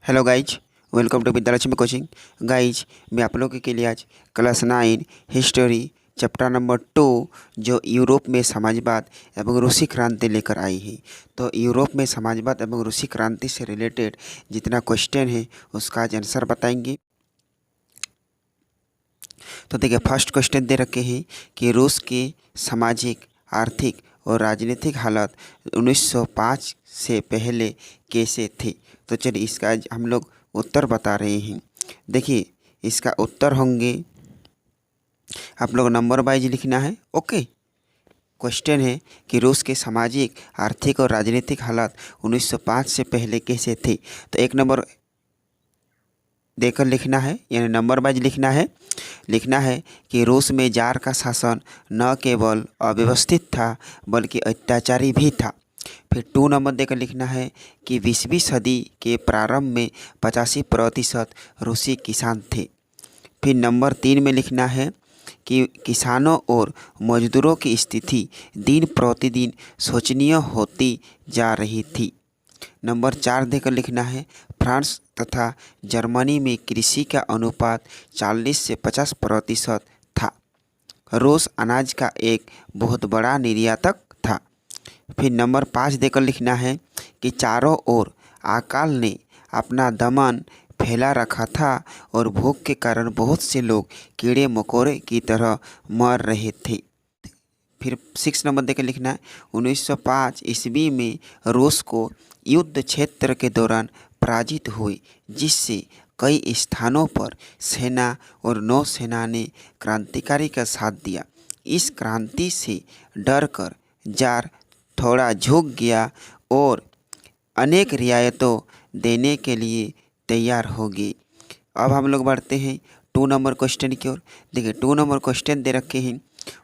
Hello guys, welcome to Vidyalakshmi coaching. Guys, मैं आप लोगों के लिए आज क्लास 9 हिस्टोरी चैप्टर नंबर 2 जो यूरोप में समाजवाद एवं रूसी क्रांति लेकर आई है। तो यूरोप में समाजवाद एवं रूसी क्रांति से रिलेटेड जितना क्वेश्चन है उसका आज आंसर बताएंगे। तो देखिए, फर्स्ट क्वेश्चन दे रखे हैं कि रूस के सामाजिक, आर्थिक और राजनीतिक हालत 1905 से पहले कैसे थे। तो चलिए इसका आज हम लोग उत्तर बता रहे हैं। देखिए, इसका उत्तर होंगे, आप लोग नंबर वाइज लिखना है। ओके, क्वेश्चन है कि रूस के सामाजिक, आर्थिक और राजनीतिक हालात 1905 से पहले कैसे थे। तो एक नंबर देकर लिखना है, यानी नंबर वाइज लिखना है कि रूस में जार का शासन न केवल अव्यवस्थित था बल्कि अत्याचारी भी था। फिर 2 नंबर देकर लिखना है कि 20वीं सदी के प्रारंभ में 85% रूसी किसान थे। फिर नंबर 3 में लिखना है कि किसानों और मजदूरों की स्थिति दिन प्रतिदिन शोचनीय होती जा रही थी। नंबर 4 देकर लिखना है फ्रांस तथा जर्मनी में कृषि का अनुपात 40 से 50% था। रूस अनाज का एक बहुत बड़ा निर्यातक था। फिर नंबर 5 देकर लिखना है कि चारों ओर अकाल ने अपना दमन फैला रखा था और भूख के कारण बहुत से लोग कीड़े मकोड़े की तरह मर रहे थे। फिर 6 नंबर देकर लिखना है 1905 ईस्वी में रूस को युद्ध क्षेत्र के दौरान पराजित हुई, जिससे कई स्थानों पर सेना और नौसेना ने क्रांतिकारी का साथ दिया। इस क्रांति से डरकर जार थोड़ा झुक गया और अनेक रियायतों देने के लिए तैयार हो गई। अब हम लोग बढ़ते हैं 2 नंबर क्वेश्चन की ओर। देखिए, 2 नंबर क्वेश्चन दे रखे हैं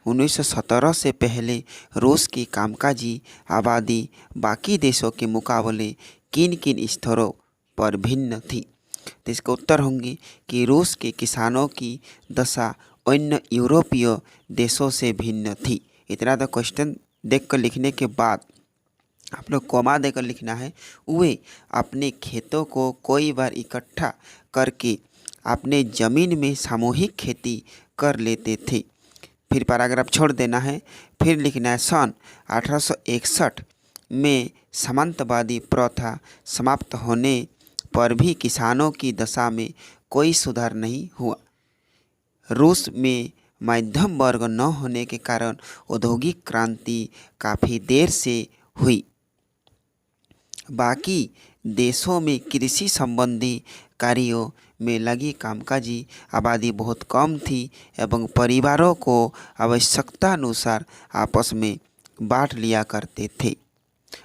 1917 से पहले रूस की कामकाजी आबादी बाकी देशों के मुकाबले किन किन स्तरों पर भिन्न थी। तो इसका उत्तर होंगे कि रूस के किसानों की दशा अन्य यूरोपीय देशों से भिन्न थी। इतना तो क्वेश्चन देखकर लिखने के बाद आप लोग कॉमा देकर लिखना है। वे अपने खेतों को कई बार इकट्ठा करके अपने ज़मीन में सामूहिक खेती कर लेते थे। फिर पैराग्राफ छोड़ देना है। फिर लिखना है सन 1861 में सामंतवादी प्रथा समाप्त होने पर भी किसानों की दशा में कोई सुधार नहीं हुआ। रूस में मध्यम वर्ग न होने के कारण औद्योगिक क्रांति काफ़ी देर से हुई। बाकी देशों में कृषि संबंधी कार्यों में लगी कामकाजी आबादी बहुत कम थी एवं परिवारों को आवश्यकता अनुसार आपस में बांट लिया करते थे।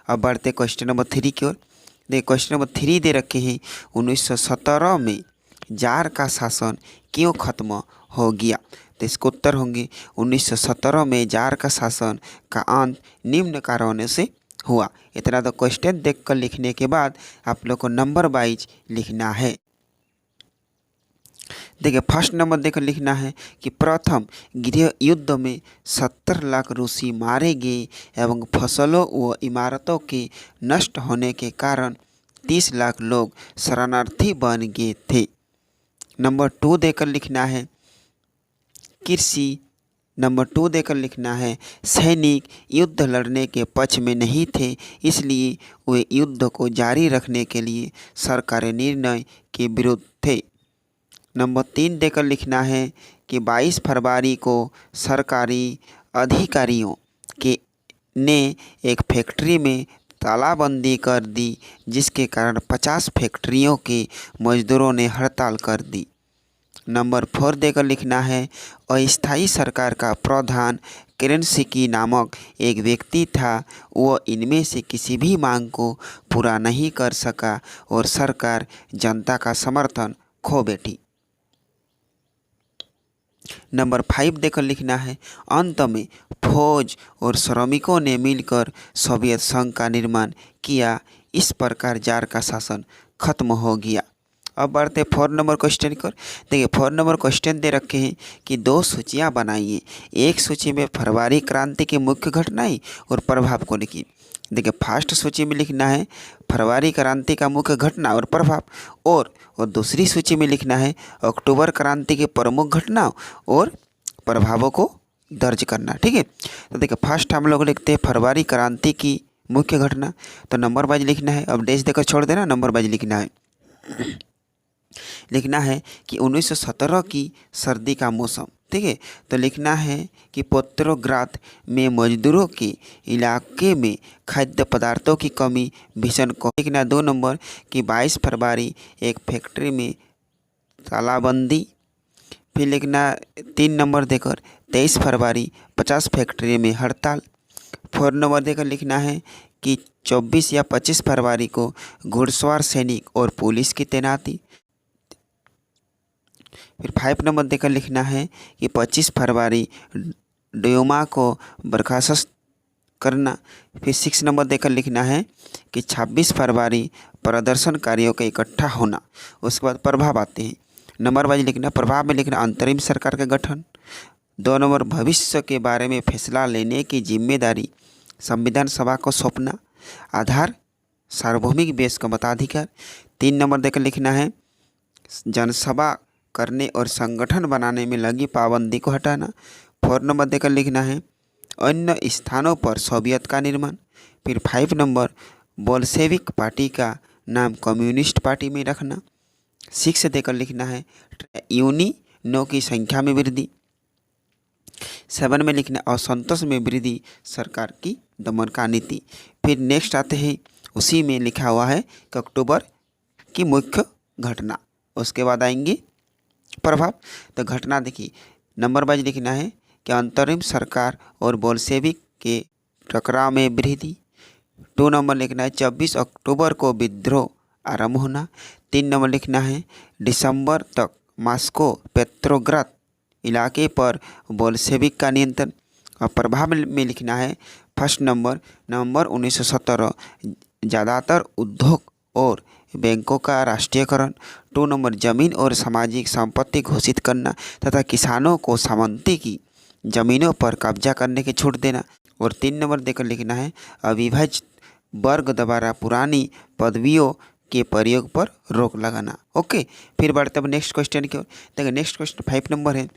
अब बढ़ते क्वेश्चन नंबर 3 की ओर। देखिए, क्वेश्चन नंबर 3 दे रखे हैं 1917 में जार का शासन क्यों खत्म हो गया। तो इसके उत्तर होंगे 1917 में जार का शासन का अंत निम्न कारणों से हुआ। इतना तो क्वेश्चन देखकर लिखने के बाद आप लोग को नंबर वाइज लिखना है। देखिए, फर्स्ट नंबर देकर लिखना है कि प्रथम गृह युद्ध में 70 लाख रूसी मारे गए एवं फसलों व इमारतों के नष्ट होने के कारण 30 लाख लोग शरणार्थी बन गए थे। नंबर 2 देकर लिखना है कृषि। नंबर 2 देकर लिखना है सैनिक युद्ध लड़ने के पक्ष में नहीं थे, इसलिए वे युद्ध को जारी रखने के लिए सरकारी निर्णय के विरुद्ध थे। नंबर 3 देकर लिखना है कि 22 फरवरी को सरकारी अधिकारियों के ने एक फैक्ट्री में तालाबंदी कर दी, जिसके कारण 50 फैक्ट्रियों के मजदूरों ने हड़ताल कर दी। नंबर 4 देकर लिखना है अस्थायी सरकार का प्रधान केरेंस्की नामक एक व्यक्ति था। वह इनमें से किसी भी मांग को पूरा नहीं कर सका और सरकार जनता का समर्थन खो बैठी। नंबर 5 देकर लिखना है अंत में फौज और श्रमिकों ने मिलकर सोवियत संघ का निर्माण किया। इस प्रकार जार का शासन खत्म हो गया। अब बढ़ते 4 नंबर क्वेश्चन की ओर। देखिए 4 नंबर क्वेश्चन दे रखे हैं कि 2 सूचियाँ बनाइए। एक सूची में फरवरी क्रांति की मुख्य घटनाएं और प्रभाव को लिखिए। देखिए फर्स्ट सूची में लिखना है फरवरी क्रांति का मुख्य घटना और प्रभाव, और दूसरी सूची में लिखना है अक्टूबर क्रांति की प्रमुख घटनाओं और प्रभावों को दर्ज करना। ठीक है, तो देखिए फर्स्ट हम लोग लिखते हैं फरवरी क्रांति की मुख्य घटना, तो नंबर वाइज लिखना है। अब डेज देकर छोड़ देना, नंबर वाइज लिखना है। लिखना है कि 1917 की सर्दी का मौसम। ठीक है, तो लिखना है कि पेट्रोग्राद में मजदूरों के इलाके में खाद्य पदार्थों की कमी भीषण को। लिखना 2 नंबर कि 22 फरवरी एक फैक्ट्री में तालाबंदी। फिर लिखना 3 नंबर देकर 23 फरवरी 50 फैक्ट्री में हड़ताल। 4 नंबर देकर लिखना है कि 24 या 25 फरवरी को घुड़सवार सैनिक और पुलिस की तैनाती। फिर 5 नंबर देकर लिखना है कि 25 फरवरी ड्यूमा को बर्खास्त करना। फिर 6 नंबर देकर लिखना है कि 26 फरवरी प्रदर्शनकारियों का इकट्ठा होना। उसके बाद प्रभाव आते हैं, नंबर वाइज लिखना। प्रभाव में लिखना अंतरिम सरकार का गठन। 2 नंबर भविष्य के बारे में फैसला लेने की जिम्मेदारी संविधान सभा को सौंपना। आधार सार्वभौमिक देश का मताधिकार। 3 नंबर देकर लिखना है जनसभा करने और संगठन बनाने में लगी पाबंदी को हटाना। 4 नंबर देकर लिखना है अन्य स्थानों पर सोवियत का निर्माण। फिर 5 नंबर बोल्शेविक पार्टी का नाम कम्युनिस्ट पार्टी में रखना। 6 देकर लिखना है यूनियनों की संख्या में वृद्धि। 7 में लिखना असंतोष में वृद्धि सरकार की दमन का नीति। फिर नेक्स्ट आते हैं, उसी में लिखा हुआ है कि अक्टूबर की मुख्य घटना। उसके बाद आएंगे प्रभाव। तो घटना देखिए नंबर वाइज लिखना है कि अंतरिम सरकार और बोल्शेविक के टकराव में वृद्धि। 2 नंबर लिखना है 24 अक्टूबर को विद्रोह आरंभ होना। 3 नंबर लिखना है दिसंबर तक मॉस्को पेट्रोग्राद इलाके पर बोल्शेविक का नियंत्रण। और प्रभाव में लिखना है फर्स्ट नंबर 1917 ज़्यादातर उद्योग और बैंकों का राष्ट्रीयकरण। 2 नंबर जमीन और सामाजिक संपत्ति घोषित करना तथा किसानों को सामंती की जमीनों पर कब्जा करने की छूट देना। और 3 नंबर देकर लिखना है अविभाजित वर्ग द्वारा पुरानी पदवियों के प्रयोग पर रोक लगाना। ओके, फिर बढ़ते हैं नेक्स्ट क्वेश्चन की ओर। देखिए नेक्स्ट क्वेश्चन 5 नंबर है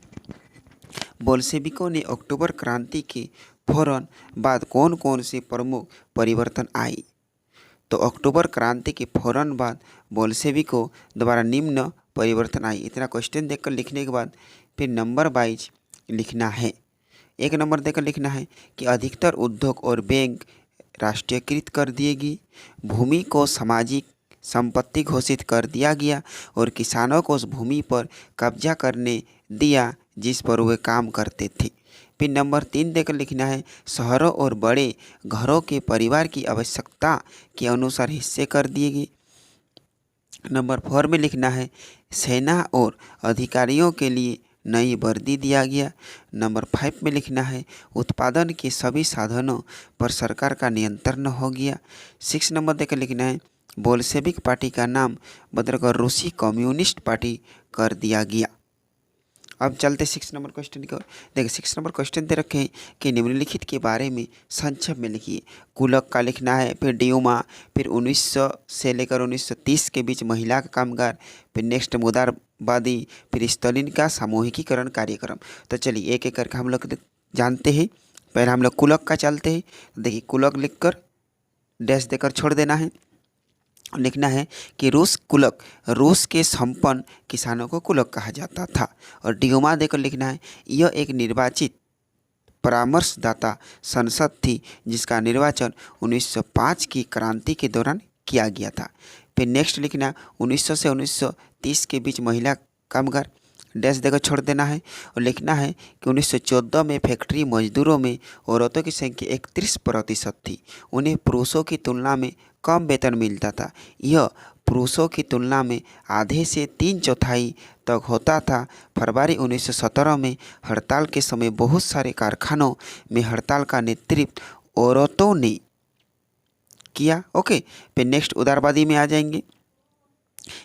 बोल्शेविकों ने अक्टूबर क्रांति के फौरन बाद कौन कौन से प्रमुख परिवर्तन आए। तो अक्टूबर क्रांति के फौरन बाद बोल्शेविकों द्वारा निम्न परिवर्तन आए। इतना क्वेश्चन देखकर लिखने के बाद फिर नंबर वाइज लिखना है। 1 नंबर देकर लिखना है कि अधिकतर उद्योग और बैंक राष्ट्रीयकृत कर दिए गए, भूमि को सामाजिक संपत्ति घोषित कर दिया गया और किसानों को उस भूमि पर कब्जा करने दिया जिस पर वे काम करते थे। फिर नंबर 3 देकर लिखना है शहरों और बड़े घरों के परिवार की आवश्यकता के अनुसार हिस्से कर दिए गए। नंबर 4 में लिखना है सेना और अधिकारियों के लिए नई वर्दी दिया गया। नंबर 5 में लिखना है उत्पादन के सभी साधनों पर सरकार का नियंत्रण हो गया। 6 नंबर देकर लिखना है बोल्शेविक पार्टी का नाम बदलकर रूसी कम्युनिस्ट पार्टी कर दिया गया। अब चलते 6 नंबर क्वेश्चन की ओर। देखिए 6 नंबर क्वेश्चन दे रखे हैं कि निम्नलिखित के बारे में संक्षेप में लिखिए। कुलक का लिखना है, फिर ड्यूमा, फिर 1900 से लेकर 1930 के बीच महिला का कामगार, फिर नेक्स्ट मुदारवादी, फिर स्टालिन का सामूहिकीकरण कार्यक्रम। तो चलिए एक एक करके हम लोग जानते हैं। पहले हम लोग कुलक का चलते हैं। देखिए कुलक लिख कर डैश देकर छोड़ देना है। लिखना है कि रूस के संपन्न किसानों को कुलक कहा जाता था। और ड्यूमा देकर लिखना है यह एक निर्वाचित परामर्शदाता संसद थी जिसका निर्वाचन 1905 की क्रांति के दौरान किया गया था। फिर नेक्स्ट लिखना 1900 से 1930 के बीच महिला कामगार, डैश देकर छोड़ देना है। और लिखना है कि 1914 में फैक्ट्री मजदूरों में औरतों की संख्या 31% थी। उन्हें पुरुषों की तुलना में कम वेतन मिलता था। यह पुरुषों की तुलना में आधे से 3/4 तक होता था। फरवरी 1917 में हड़ताल के समय बहुत सारे कारखानों में हड़ताल का नेतृत्व औरतों ने किया। ओके, फिर नेक्स्ट उदारवादी में आ जाएंगे।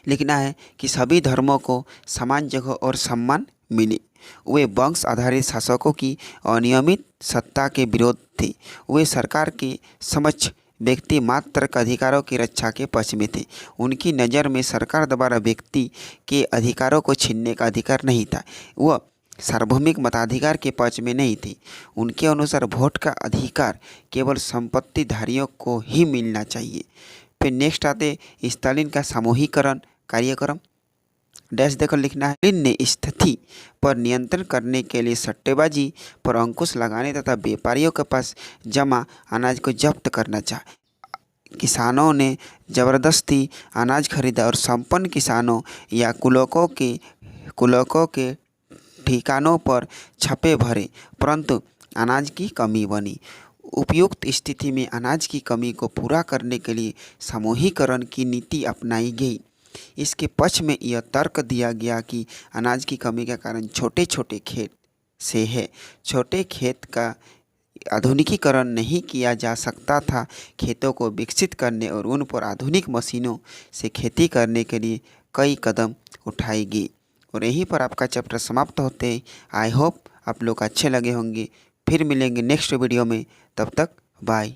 लिखना है कि सभी धर्मों को समान जगह और सम्मान मिले। वे वंश आधारित शासकों की अनियमित सत्ता के विरोध थे। वे सरकार के समक्ष व्यक्ति मात्र के अधिकारों की रक्षा के पक्ष में थे। उनकी नज़र में सरकार द्वारा व्यक्ति के अधिकारों को छीनने का अधिकार नहीं था। वह सार्वभौमिक मताधिकार के पक्ष में नहीं थी। उनके अनुसार वोट का अधिकार केवल संपत्तिधारियों को ही मिलना चाहिए। फिर नेक्स्ट आते स्टालिन का सामूहिकरण कार्यक्रम। डैश देकर लिखना है, स्टालिन ने स्थिति पर नियंत्रण करने के लिए सट्टेबाजी पर अंकुश लगाने तथा व्यापारियों के पास जमा अनाज को जब्त करना चाहा। किसानों ने ज़बरदस्ती अनाज खरीदा और संपन्न किसानों या कुलकों के ठिकानों पर छापे भरे, परंतु अनाज की कमी बनी। उपयुक्त स्थिति में अनाज की कमी को पूरा करने के लिए समूहीकरण की नीति अपनाई गई। इसके पक्ष में यह तर्क दिया गया कि अनाज की कमी के कारण छोटे छोटे खेत से है। छोटे खेत का आधुनिकीकरण नहीं किया जा सकता था। खेतों को विकसित करने और उन पर आधुनिक मशीनों से खेती करने के लिए कई कदम उठाए गए। और यहीं पर आपका चैप्टर समाप्त होते हैं। आई होप आप लोग अच्छे लगे होंगे। फिर मिलेंगे नेक्स्ट वीडियो में, तब तक बाय।